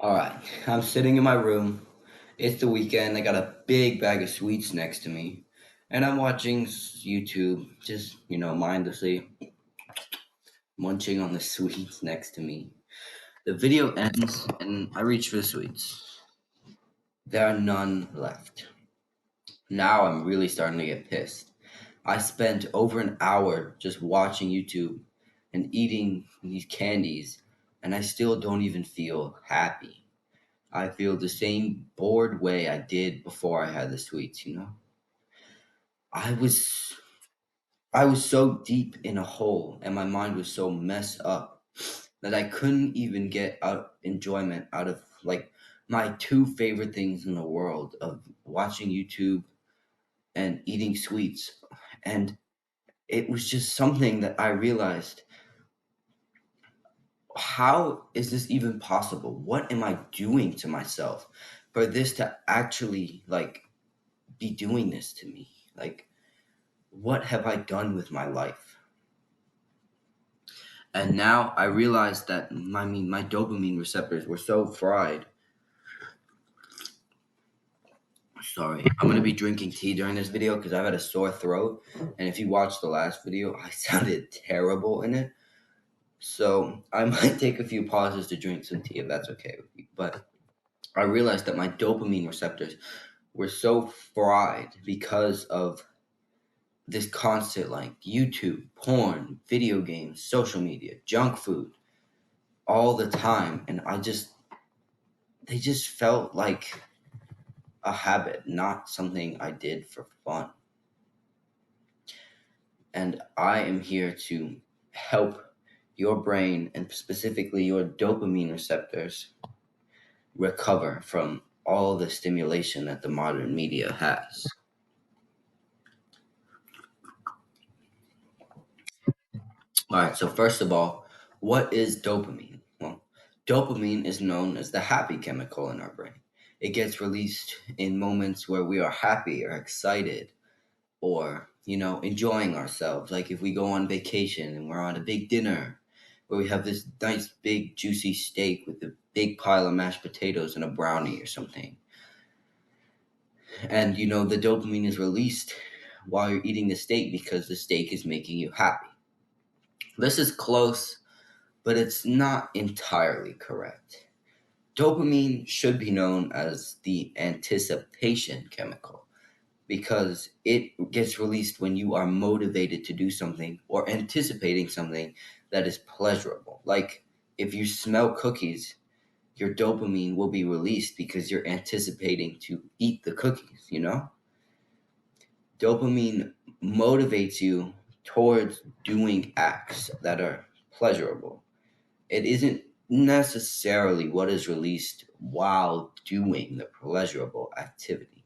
All right, I'm sitting in my room. It's the weekend. I got a big bag of sweets next to me, and I'm watching YouTube, just mindlessly munching on the sweets next to me. The video ends, and I reach for the sweets. There are none left. Now I'm really starting to get pissed. I spent over an hour just watching YouTube and eating these candies, and I still don't even feel happy. I feel the same bored way I did before I had the sweets. I was I was so deep in a hole and my mind was so messed up that I couldn't even get out enjoyment out of like my two favorite things in the world of watching YouTube and eating sweets. And it was just something that I realized, how is this even possible? What am I doing to myself for this to actually be doing this to me? Like, what have I done with my life? And now I realize that my dopamine receptors were so fried. Sorry, I'm gonna be drinking tea during this video because I've had a sore throat. And if you watched the last video, I sounded terrible in it. So I might take a few pauses to drink some tea if that's okay with you. But I realized that my dopamine receptors were so fried because of this constant YouTube, porn, video games, social media, junk food all the time. And they just felt like a habit, not something I did for fun. And I am here to help your brain and specifically your dopamine receptors recover from all the stimulation that the modern media has. All right, so first of all, what is dopamine? Well, dopamine is known as the happy chemical in our brain. It gets released in moments where we are happy or excited or, enjoying ourselves. Like if we go on vacation and we're on a big dinner where we have this nice big juicy steak with a big pile of mashed potatoes and a brownie or something. And, the dopamine is released while you're eating the steak because the steak is making you happy. This is close, but it's not entirely correct. Dopamine should be known as the anticipation chemical because it gets released when you are motivated to do something or anticipating something that is pleasurable. Like if you smell cookies, your dopamine will be released because you're anticipating to eat the cookies. Dopamine motivates you towards doing acts that are pleasurable. It isn't necessarily what is released while doing the pleasurable activity.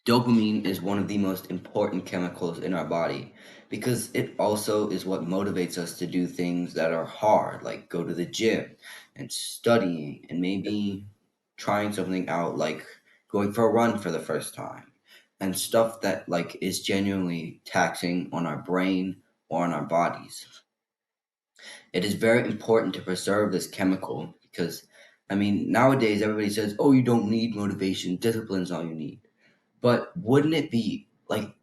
Dopamine is one of the most important chemicals in our body because it also is what motivates us to do things that are hard, like go to the gym and studying and maybe trying something out like going for a run for the first time and stuff that is genuinely taxing on our brain or on our bodies. It is very important to preserve this chemical because nowadays everybody says, "Oh, you don't need motivation, discipline's all you need." But wouldn't it be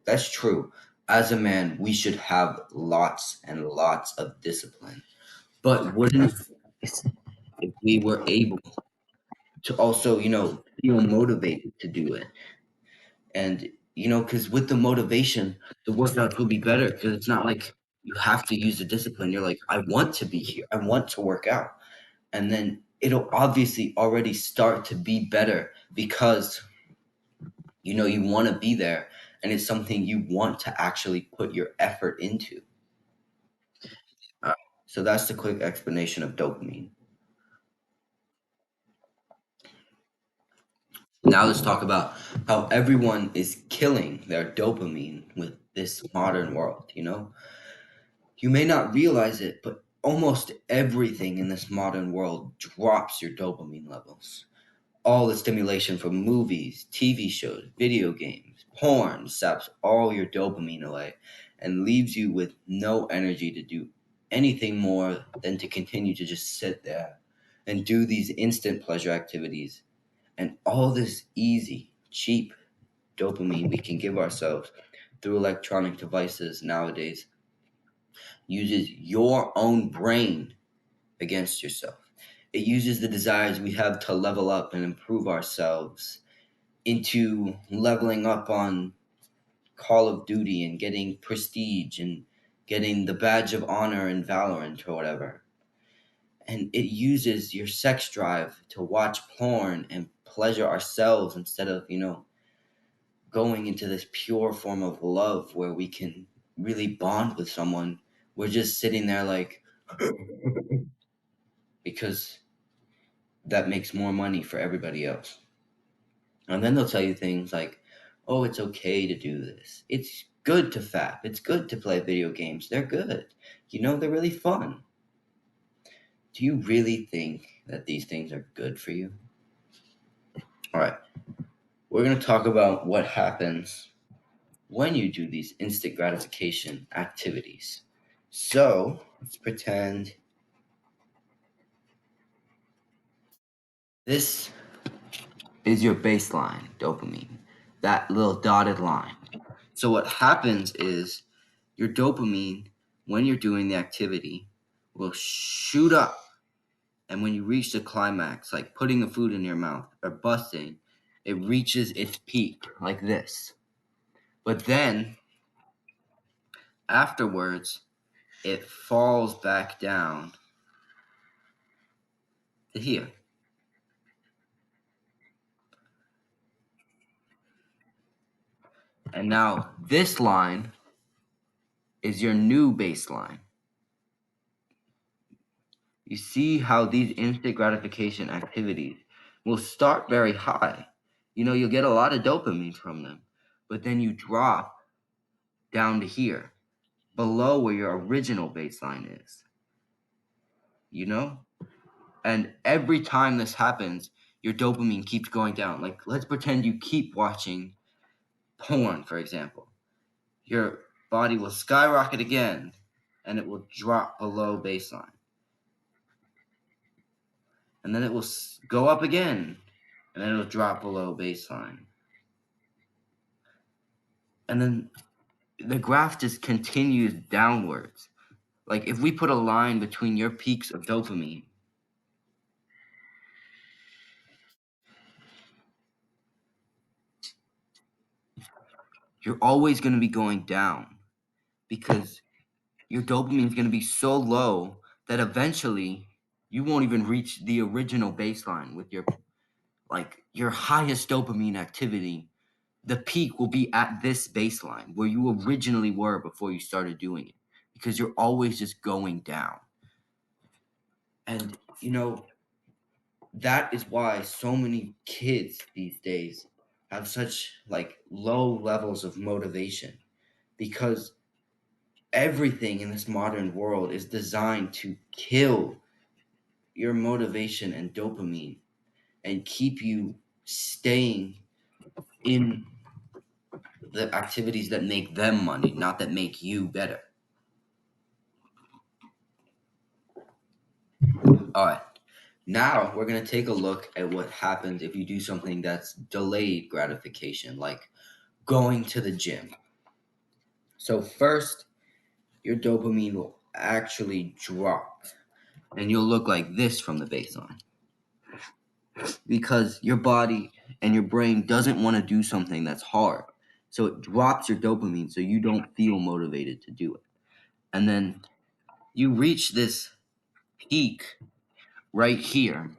that's true? As a man, we should have lots and lots of discipline. But wouldn't if we were able to also, feel motivated to do it? And, because with the motivation, the workouts will be better because it's not like you have to use the discipline. You're like, I want to be here. I want to work out. And then it'll obviously already start to be better because you want to be there and it's something you want to actually put your effort into. Uh, so that's the quick explanation of dopamine. Now let's talk about how everyone is killing their dopamine with this modern world. You may not realize it, but almost everything in this modern world drops your dopamine levels. All the stimulation from movies, TV shows, video games, porn saps all your dopamine away. and leaves you with no energy to do anything more than to continue to just sit there and do these instant pleasure activities and all this easy, cheap dopamine we can give ourselves through electronic devices nowadays uses your own brain against yourself. It uses the desires we have to level up and improve ourselves into leveling up on Call of Duty and getting prestige and getting the badge of honor in Valorant or whatever. And it uses your sex drive to watch porn and pleasure ourselves instead of, going into this pure form of love where we can really bond with someone. We're just sitting there like, because that makes more money for everybody else. And then they'll tell you things like, oh, it's okay to do this. It's good to fap. It's good to play video games. They're good. They're really fun. Do you really think that these things are good for you? All right. We're going to talk about what happens when you do these instant gratification activities. So let's pretend this is your baseline dopamine, that little dotted line. So what happens is your dopamine, when you're doing the activity, will shoot up. And when you reach the climax, like putting the food in your mouth or busting, it reaches its peak like this. But then afterwards, it falls back down to here. And now this line is your new baseline. You see how these instant gratification activities will start very high. You'll get a lot of dopamine from them, but then you drop down to here, below where your original baseline is, you know? And every time this happens, your dopamine keeps going down. Like, let's pretend you keep watching porn, for example. Your body will skyrocket again, and it will drop below baseline. And then it will go up again, and then it'll drop below baseline. And then the graph just continues downwards. Like if we put a line between your peaks of dopamine, you're always going to be going down because your dopamine is going to be so low that eventually you won't even reach the original baseline with your highest dopamine activity. The peak will be at this baseline where you originally were before you started doing it because you're always just going down. And that is why so many kids these days have such low levels of motivation because everything in this modern world is designed to kill your motivation and dopamine and keep you staying in the activities that make them money, not that make you better. All right. Now we're going to take a look at what happens if you do something that's delayed gratification, like going to the gym. So, first, your dopamine will actually drop and you'll look like this from the baseline because your body and your brain doesn't want to do something that's hard. So, it drops your dopamine so you don't feel motivated to do it. And then you reach this peak right here,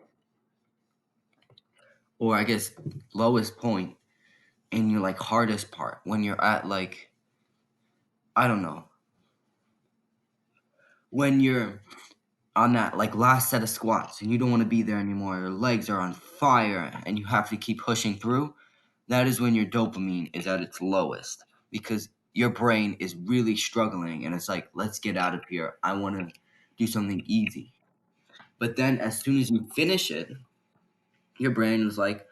or I guess lowest point in your hardest part when you're at I don't know, when you're on that last set of squats and you don't want to be there anymore, your legs are on fire and you have to keep pushing through, that is when your dopamine is at its lowest because your brain is really struggling and it's like, let's get out of here. I want to do something easy. But then as soon as you finish it, your brain was like,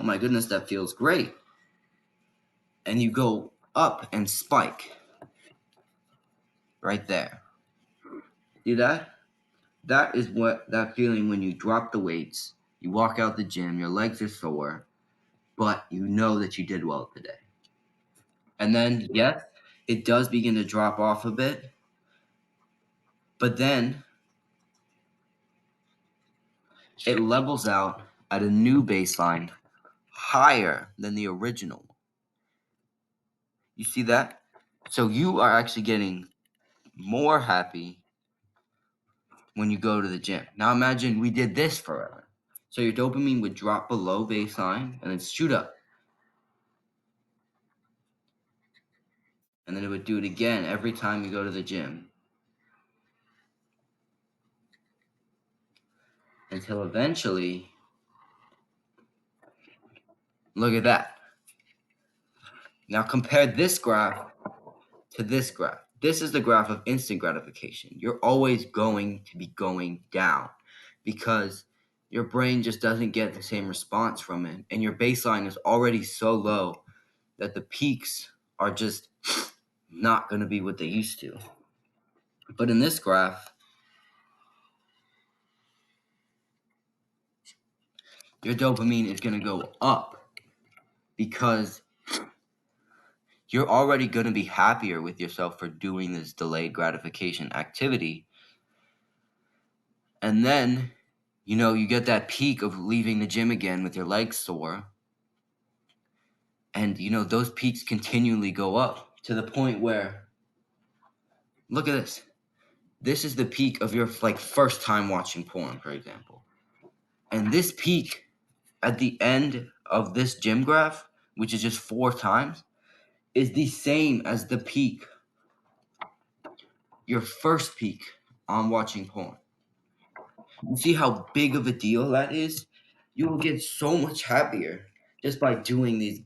oh my goodness, that feels great. And you go up and spike. right there. See that? That is what that feeling when you drop the weights, you walk out the gym, your legs are sore, but you know that you did well today. And then, yes, it does begin to drop off a bit, but then it levels out at a new baseline higher than the original. You see that? So you are actually getting more happy when you go to the gym. Now imagine we did this forever. So your dopamine would drop below baseline and then shoot up. And then it would do it again every time you go to the gym until eventually, look at that. Now compare this graph to this graph. This is the graph of instant gratification. You're always going to be going down because your brain just doesn't get the same response from it. And your baseline is already so low that the peaks are just not going to be what they used to. But in this graph, your dopamine is going to go up because you're already going to be happier with yourself for doing this delayed gratification activity. And then, you get that peak of leaving the gym again with your legs sore. And, those peaks continually go up to the point where, look at this. This is the peak of your first time watching porn, for example. And this peak at the end of this gym graph, which is just 4 times, is the same as the peak, your first peak on watching porn. You see how big of a deal that is? You will get so much happier just by doing these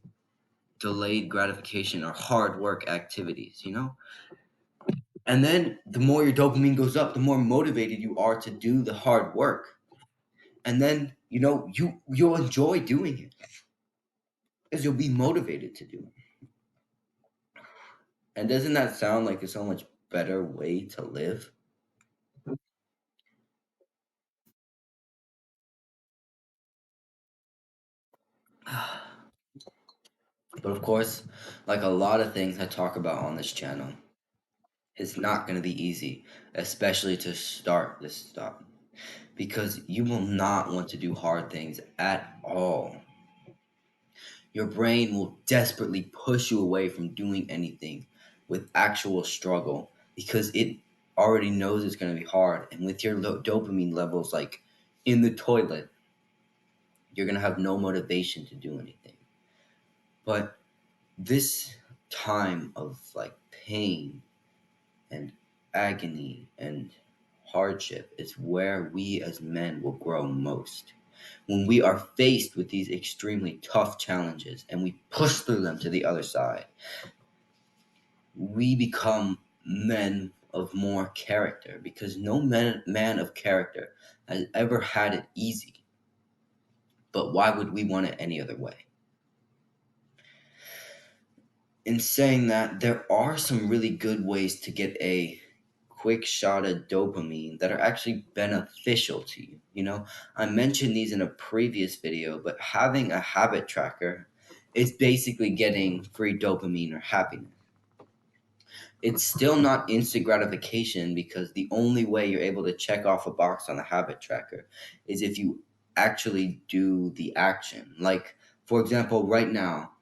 delayed gratification or hard work activities. And then the more your dopamine goes up, the more motivated you are to do the hard work. And then, you'll enjoy doing it because you'll be motivated to do it. And doesn't that sound like a so much better way to live? But of course, like a lot of things I talk about on this channel, it's not going to be easy, especially to start this stuff, because you will not want to do hard things at all. Your brain will desperately push you away from doing anything with actual struggle because it already knows it's going to be hard. And with your dopamine levels in the toilet, you're going to have no motivation to do anything. But this time of pain and agony and hardship is where we as men will grow most. When we are faced with these extremely tough challenges and we push through them to the other side, we become men of more character because no man of character has ever had it easy. But why would we want it any other way? In saying that, there are some really good ways to get a quick shot of dopamine that are actually beneficial to you. I mentioned these in a previous video, but having a habit tracker is basically getting free dopamine or happiness. It's still not instant gratification because the only way you're able to check off a box on the habit tracker is if you actually do the action. Like, for example, right now,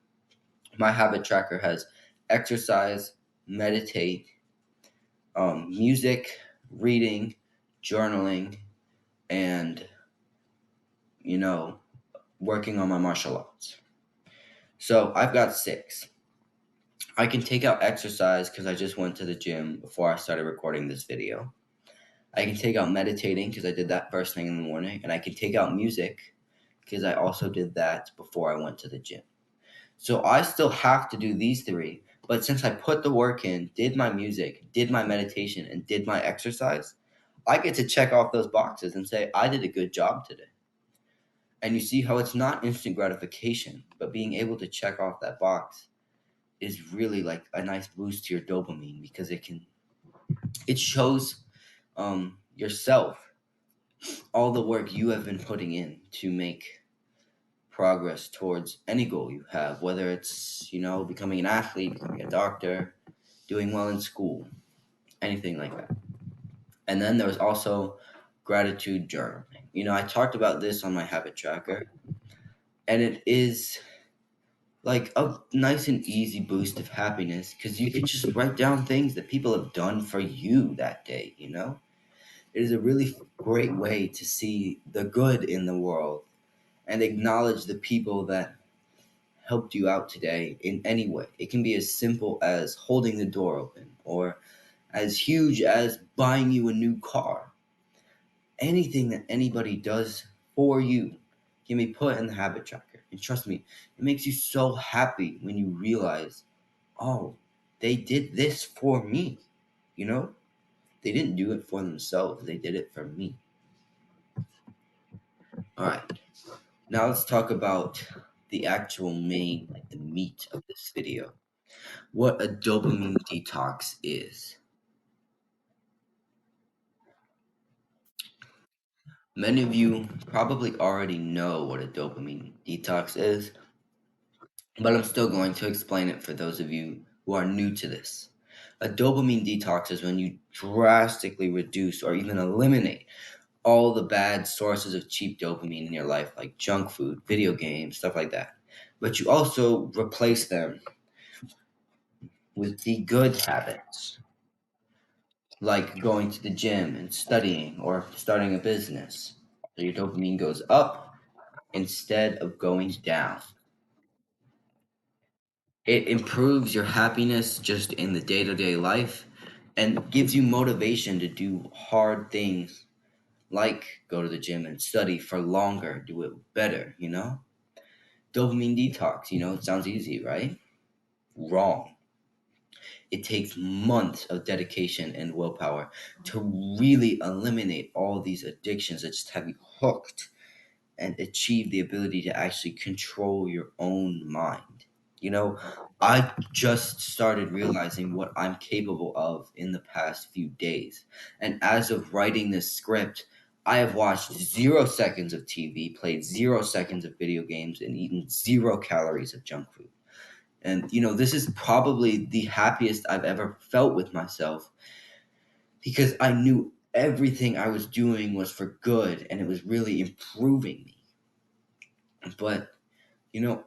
my habit tracker has exercise, meditate, music, reading, journaling, and, you know, working on my martial arts. So I've got 6. I can take out exercise because I just went to the gym before I started recording this video. I can take out meditating because I did that first thing in the morning. And I can take out music because I also did that before I went to the gym. So I still have to do these 3. But since I put the work in, did my music, did my meditation, and did my exercise, I get to check off those boxes and say, I did a good job today. And you see how it's not instant gratification, but being able to check off that box is really like a nice boost to your dopamine because it can It shows yourself all the work you have been putting in to make progress towards any goal you have, whether it's, becoming an athlete, becoming a doctor, doing well in school, anything like that. And then there was also gratitude journaling. I talked about this on my habit tracker, and it is like a nice and easy boost of happiness because you can just write down things that people have done for you that day. It is a really great way to see the good in the world and acknowledge the people that helped you out today in any way. It can be as simple as holding the door open or as huge as buying you a new car. Anything that anybody does for you can be put in the habit tracker. And trust me, it makes you so happy when you realize, oh, they did this for me. You know, they didn't do it for themselves, they did it for me. All right, now let's talk about the actual main, like the meat of this video, what a dopamine detox is. Many of you probably already know what a dopamine detox is, but I'm still going to explain it for those of you who are new to this. A dopamine detox is when you drastically reduce or even eliminate all the bad sources of cheap dopamine in your life, like junk food, video games, stuff like that. But you also replace them with the good habits, like going to the gym and studying or starting a business. So your dopamine goes up instead of going down. It improves your happiness just in the day to day life and gives you motivation to do hard things like go to the gym and study for longer, do it better. Dopamine detox, it sounds easy, right? Wrong. It takes months of dedication and willpower to really eliminate all these addictions that just have you hooked and achieve the ability to actually control your own mind. You know, I just started realizing what I'm capable of in the past few days. And as of writing this script, I have watched 0 seconds of TV, played 0 seconds of video games, and eaten 0 calories of junk food. And, this is probably the happiest I've ever felt with myself because I knew everything I was doing was for good and it was really improving me. But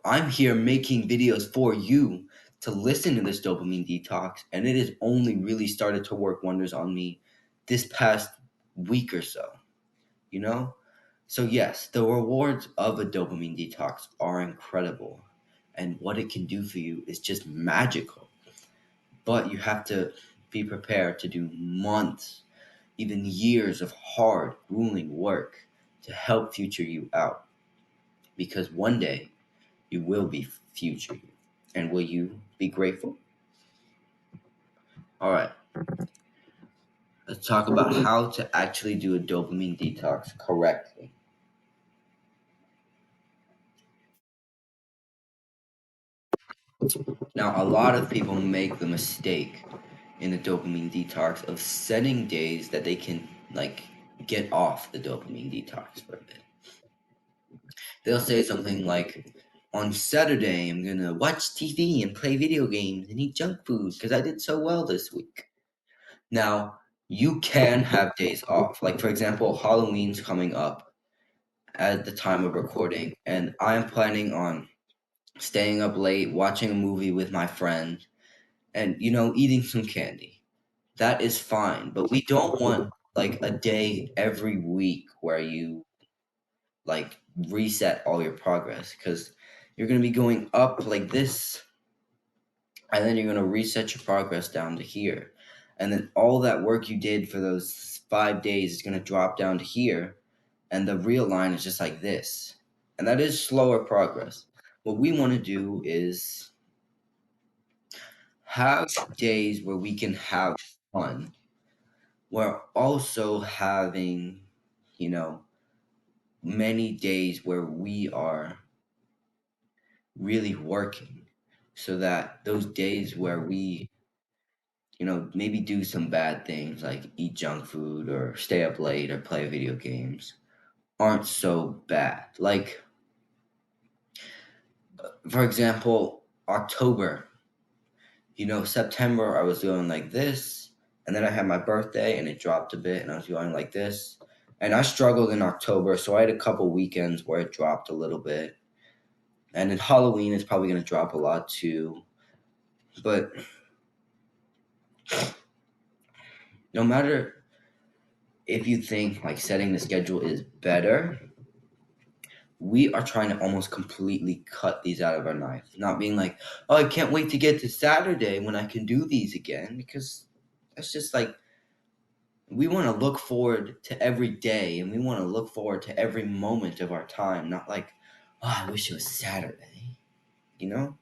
I'm here making videos for you to listen to this dopamine detox, and it has only really started to work wonders on me this past week or so, you know? So, yes, the rewards of a dopamine detox are incredible, and what it can do for you is just magical. But you have to be prepared to do months, even years of hard, grueling work to help future you out. Because one day, you will be future you. And will you be grateful? All right, let's talk about how to actually do a dopamine detox correctly. Now, a lot of people make the mistake in the dopamine detox of setting days that they can, like, get off the dopamine detox for a bit. They'll say something like, on Saturday, I'm gonna watch TV and play video games and eat junk food because I did so well this week. Now, you can have days off. Like, for example, Halloween's coming up at the time of recording, and I'm planning on staying up late, watching a movie with my friend, and, eating some candy. That is fine, but we don't want like a day every week where you like reset all your progress because you're going to be going up like this and then you're going to reset your progress down to here. And then all that work you did for those 5 days is going to drop down to here. And the real line is just like this. And that is slower progress. What we want to do is have days where we can have fun. We're also having, you know, many days where we are really working so that those days where we maybe do some bad things like eat junk food or stay up late or play video games aren't so bad. Like, for example, October, September, I was doing like this, and then I had my birthday and it dropped a bit, and I was going like this. And I struggled in October, so I had a couple weekends where it dropped a little bit. And then Halloween is probably going to drop a lot too. But no matter if you think like setting the schedule is better, we are trying to almost completely cut these out of our life. Not being like, oh, I can't wait to get to Saturday when I can do these again, because that's just like we want to look forward to every day and we want to look forward to every moment of our time, not like, oh, I wish it was Saturday, you know?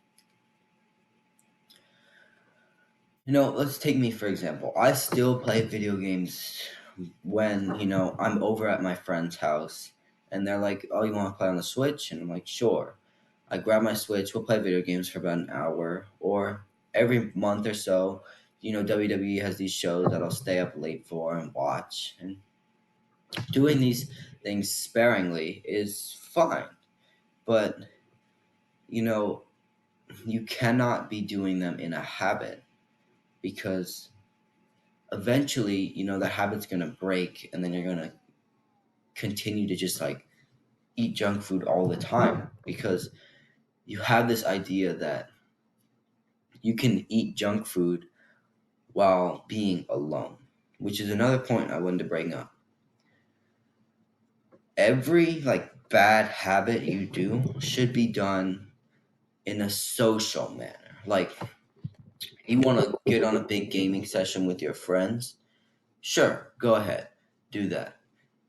Let's take me for example. I still play video games when, I'm over at my friend's house and they're like, oh, you want to play on the Switch? And I'm like, sure. I grab my Switch, we'll play video games for about an hour, or every month or so, WWE has these shows that I'll stay up late for and watch. And doing these things sparingly is fine, but you know, you cannot be doing them in a habit because eventually, the habit's going to break and then you're going to continue to just like eat junk food all the time because you have this idea that you can eat junk food while being alone, which is another point I wanted to bring up. Every like bad habit you do should be done in a social manner. Like, you want to get on a big gaming session with your friends? Sure, go ahead, do that.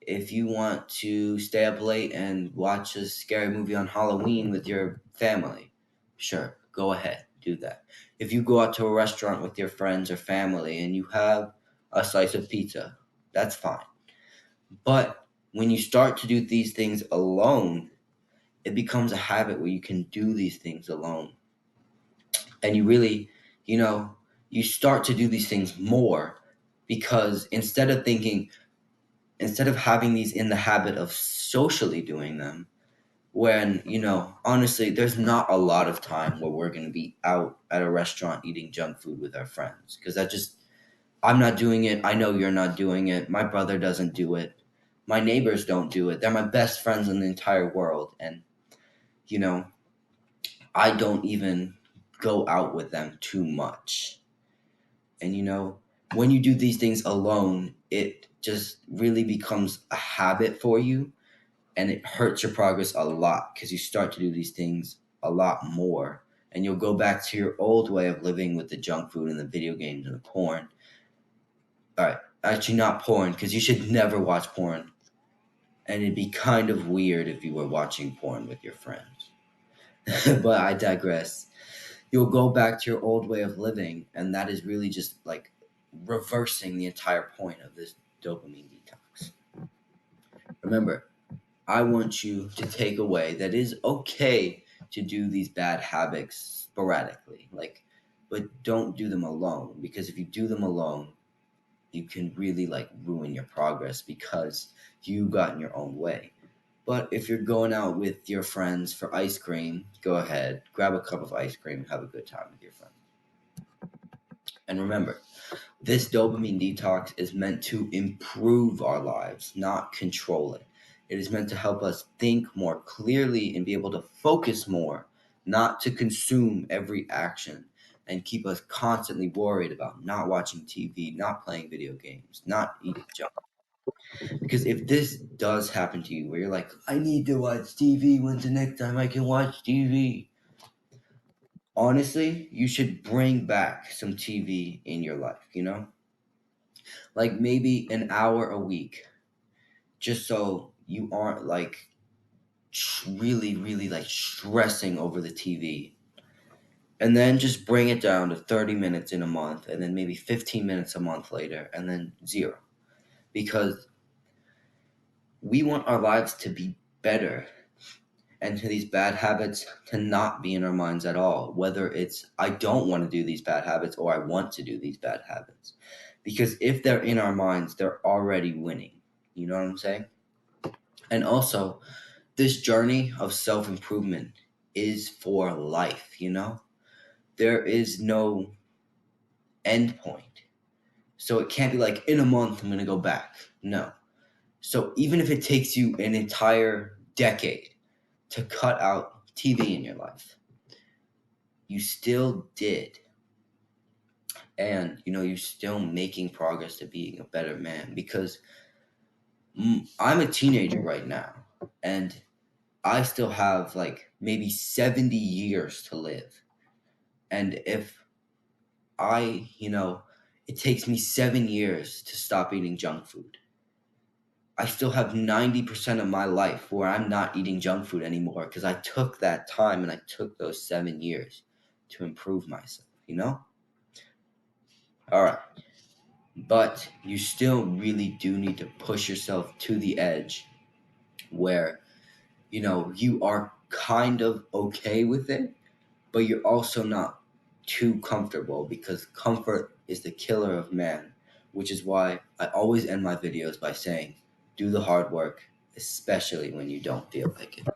If you want to stay up late and watch a scary movie on Halloween with your family, sure, go ahead, do that. If you go out to a restaurant with your friends or family and you have a slice of pizza, that's fine. But when you start to do these things alone, it becomes a habit where you can do these things alone. And you really, you know, you start to do these things more because instead of having these in the habit of socially doing them, when, honestly, there's not a lot of time where we're going to be out at a restaurant eating junk food with our friends because I'm not doing it. I know you're not doing it. My brother doesn't do it. My neighbors don't do it. They're my best friends in the entire world. And, you know, I don't even go out with them too much. And, when you do these things alone, it just really becomes a habit for you and it hurts your progress a lot because you start to do these things a lot more. And you'll go back to your old way of living with the junk food and the video games and the porn. All right, actually, not porn because you should never watch porn. And it'd be kind of weird if you were watching porn with your friends. But I digress. You'll go back to your old way of living, and that is really just like reversing the entire point of this dopamine detox. Remember, I want you to take away that it is okay to do these bad habits sporadically, like, but don't do them alone because if you do them alone, you can really like ruin your progress because you got in your own way. But if you're going out with your friends for ice cream, go ahead, grab a cup of ice cream, have a good time with your friends. And remember, this dopamine detox is meant to improve our lives, not control it. It is meant to help us think more clearly and be able to focus more, not to consume every action and keep us constantly worried about not watching TV, not playing video games, not eating junk. Because if this does happen to you, where you're like, I need to watch TV, when's the next time I can watch TV? Honestly, you should bring back some TV in your life. Like maybe an hour a week, just so you aren't like really, really like stressing over the TV. And then just bring it down to 30 minutes in a month, and then maybe 15 minutes a month later, and then zero. Because we want our lives to be better. and to these bad habits to not be in our minds at all, whether it's I don't want to do these bad habits or I want to do these bad habits. Because if they're in our minds, they're already winning. You know what I'm saying? And also, this journey of self improvement is for life, you know? There is no end point. So it can't be like, in a month, I'm going to go back. No. So even if it takes you an entire decade to cut out TV in your life, you still did. And, you're still making progress to being a better man because I'm a teenager right now. And I still have like maybe 70 years to live. And if it takes me 7 years to stop eating junk food, I still have 90% of my life where I'm not eating junk food anymore because I took that time and I took those 7 years to improve myself, you know? All right. But you still really do need to push yourself to the edge where, you are kind of okay with it, but you're also not too comfortable because comfort is the killer of man, which is why I always end my videos by saying, do the hard work, especially when you don't feel like it.